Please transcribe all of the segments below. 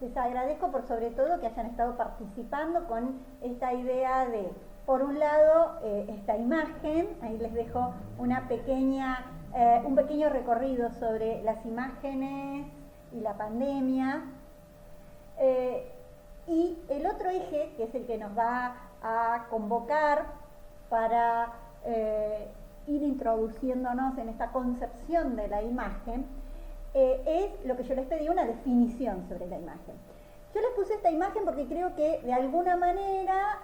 les agradezco por sobre todo que hayan estado participando con esta idea de, por un lado, esta imagen. Ahí les dejo una pequeña, un pequeño recorrido sobre las imágenes y la pandemia. Y el otro eje, que es el que nos va a convocar para ir introduciéndonos en esta concepción de la imagen, es lo que yo les pedí, una definición sobre la imagen. Yo les puse esta imagen porque creo que de alguna manera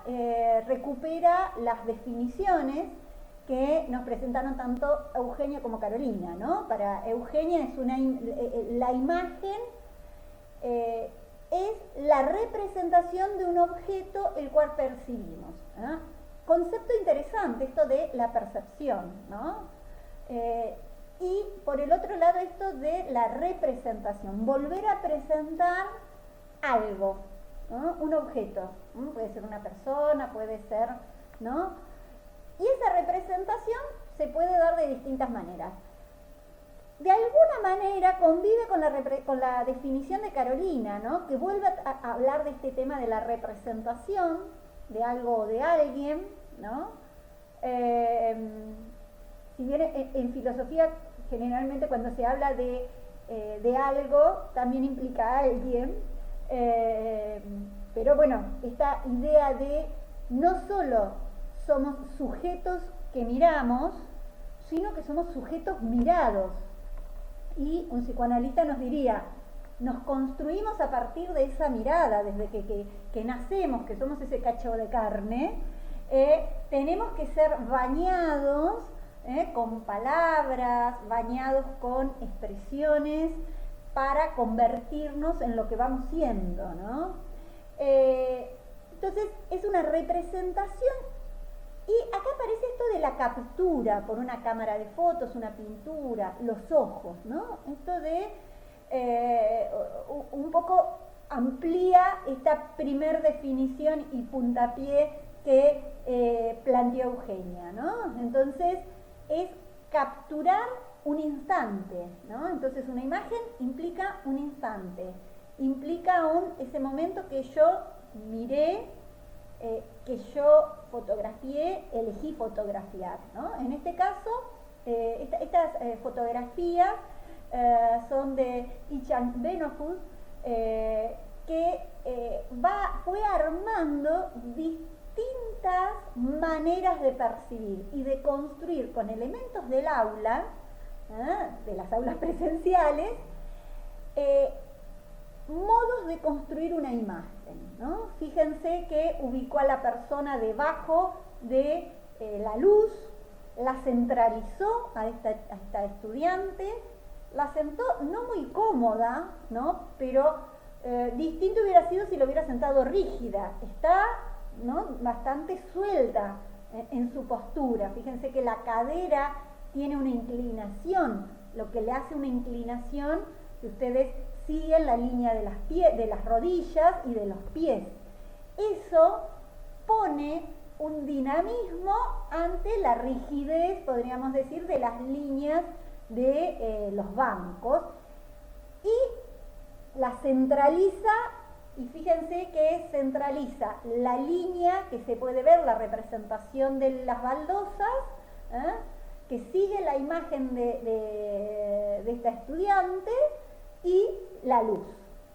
recupera las definiciones que nos presentaron tanto Eugenia como Carolina, ¿no? Para Eugenia es la imagen es la representación de un objeto el cual percibimos, ¿no? Concepto interesante esto de la percepción, ¿no? Y por el otro lado esto de la representación, volver a presentar algo, ¿no? Un objeto, ¿no? Puede ser una persona, puede ser, ¿no? Y esa representación se puede dar de distintas maneras. De alguna manera convive con la definición de Carolina, ¿no? Que vuelve a hablar de este tema de la representación de algo o de alguien, ¿no? Si bien en filosofía generalmente cuando se habla de algo también implica a alguien, pero bueno, esta idea de no solo somos sujetos que miramos, sino que somos sujetos mirados. Y un psicoanalista nos diría, nos construimos a partir de esa mirada, desde que nacemos, que somos ese cacho de carne, tenemos que ser bañados con palabras, bañados con expresiones, para convertirnos en lo que vamos siendo, ¿no? Entonces, es una representación. Y acá aparece esto de la captura por una cámara de fotos, una pintura, los ojos, ¿no? Esto de un poco amplía esta primer definición y puntapié que planteó Eugenia, ¿no? Entonces, es capturar un instante, ¿no? Entonces, una imagen implica un instante, implica ese momento que yo miré, que yo fotografié, elegí fotografiar, ¿no? En este caso, estas fotografías son de Ichan Benohut, que fue armando distintas maneras de percibir y de construir con elementos del aula, de las aulas presenciales, modos de construir una imagen, ¿no? Fíjense que ubicó a la persona debajo de la luz, la centralizó a esta estudiante, la sentó no muy cómoda, ¿no? Pero distinto hubiera sido si lo hubiera sentado rígida. Está, ¿no?, bastante suelta en su postura. Fíjense que la cadera tiene una inclinación, lo que le hace una inclinación, si ustedes siguen la línea de las rodillas y de los pies. Eso pone un dinamismo ante la rigidez, podríamos decir, de las líneas de los bancos, y la centraliza, y fíjense que centraliza la línea que se puede ver, la representación de las baldosas, que sigue la imagen de esta estudiante, y la luz,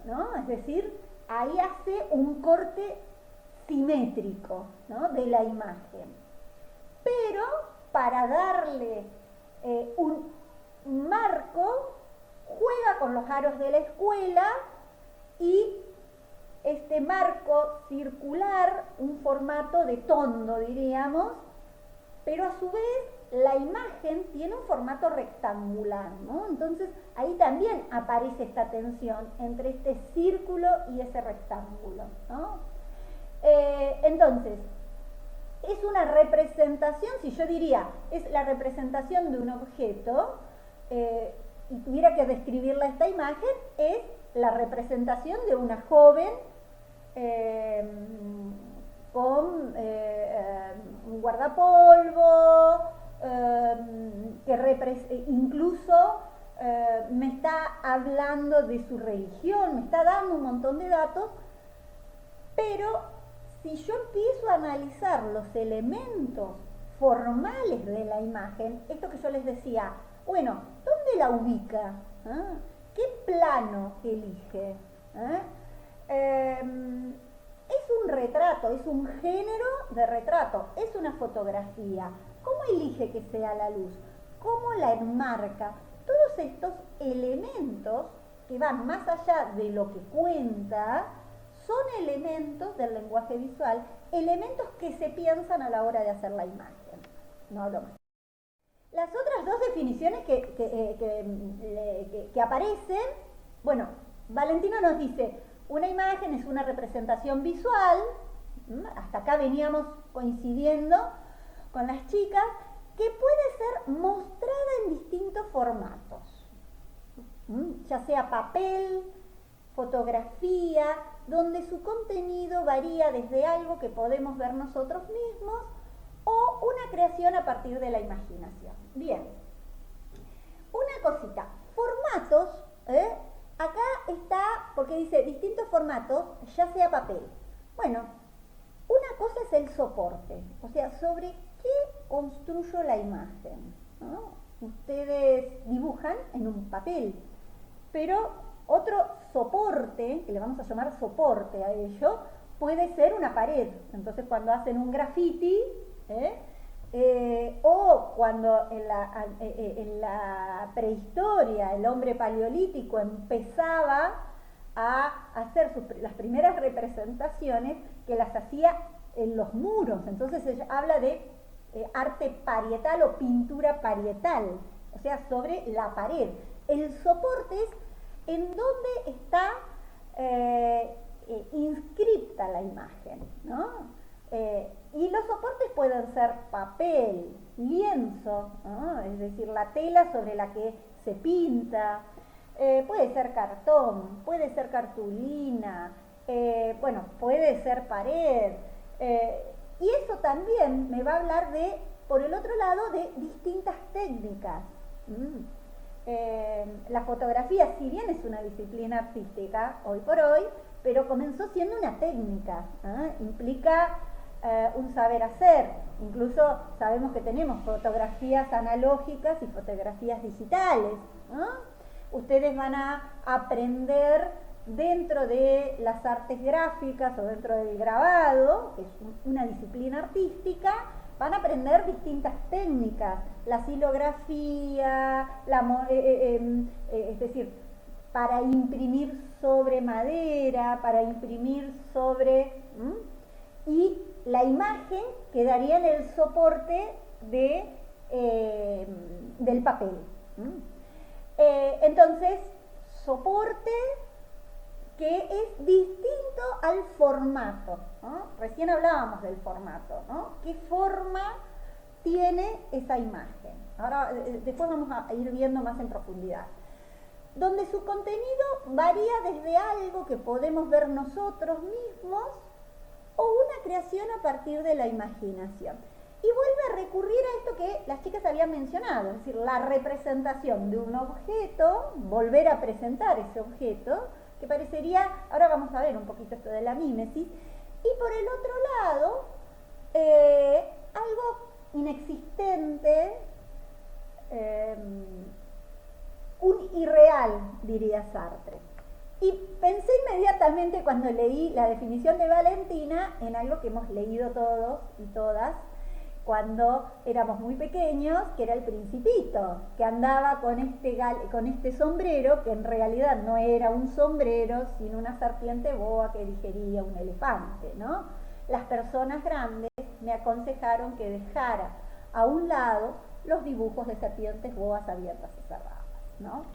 ¿no? Es decir, ahí hace un corte simétrico, ¿no?, de la imagen. Pero para darle un marco, juega con los aros de la escuela, y este marco circular, un formato de tondo, diríamos, pero a su vez la imagen tiene un formato rectangular, ¿no? Entonces ahí también aparece esta tensión entre este círculo y ese rectángulo, ¿no? Entonces, es una representación, si yo diría, es la representación de un objeto, y tuviera que describirla esta imagen, es la representación de una joven con un guardapolvo, que incluso me está hablando de su religión, me está dando un montón de datos, pero si yo empiezo a analizar los elementos formales de la imagen, esto que yo les decía, bueno, ¿dónde la ubica? ¿Ah? ¿Qué plano elige? ¿Ah? Es un retrato, es un género de retrato, es una fotografía. ¿Cómo elige que sea la luz? ¿Cómo la enmarca? Todos estos elementos que van más allá de lo que cuenta son elementos del lenguaje visual, elementos que se piensan a la hora de hacer la imagen. No hablo más. Las otras dos definiciones que aparecen, bueno, Valentino nos dice, una imagen es una representación visual, hasta acá veníamos coincidiendo con las chicas, que puede ser mostrada en distintos formatos, ya sea papel, fotografía, donde su contenido varía desde algo que podemos ver nosotros mismos o una creación a partir de la imaginación. Bien, una cosita, formatos, acá está, porque dice distintos formatos, ya sea papel. Bueno, una cosa es el soporte, o sea, sobre qué construyo la imagen, ¿no? Ustedes dibujan en un papel, pero otro soporte, que le vamos a llamar soporte a ello, puede ser una pared. Entonces cuando hacen un graffiti, o cuando en la prehistoria el hombre paleolítico empezaba a hacer las primeras representaciones, que las hacía en los muros. Entonces se habla de arte parietal o pintura parietal, o sea, sobre la pared. El soporte es en donde está inscripta la imagen, ¿no? Y los soportes pueden ser papel, lienzo, ¿no? Es decir, la tela sobre la que se pinta, puede ser cartón, puede ser cartulina, bueno, puede ser pared, y eso también me va a hablar de, por el otro lado, de distintas técnicas. La fotografía, si bien es una disciplina artística hoy por hoy, pero comenzó siendo una técnica, implica un saber hacer. Incluso sabemos que tenemos fotografías analógicas y fotografías digitales. Ustedes van a aprender dentro de las artes gráficas o dentro del grabado, que es una disciplina artística, van a aprender distintas técnicas, la silografía, es decir, para imprimir sobre madera, para imprimir sobre... y la imagen quedaría en el soporte del papel. Entonces, soporte que es distinto al formato, ¿no? Recién hablábamos del formato, ¿no? ¿Qué forma tiene esa imagen? Ahora, después vamos a ir viendo más en profundidad. Donde su contenido varía desde algo que podemos ver nosotros mismos o una creación a partir de la imaginación. Y vuelve a recurrir a esto que las chicas habían mencionado, es decir, la representación de un objeto, volver a presentar ese objeto, que parecería, ahora vamos a ver un poquito esto de la mímesis, y por el otro lado, algo inexistente, un irreal, diría Sartre. Y pensé inmediatamente cuando leí la definición de Valentina en algo que hemos leído todos y todas cuando éramos muy pequeños, que era el Principito, que andaba con este sombrero, que en realidad no era un sombrero, sino una serpiente boa que digería un elefante, ¿no? Las personas grandes me aconsejaron que dejara a un lado los dibujos de serpientes boas abiertas y cerradas, ¿no?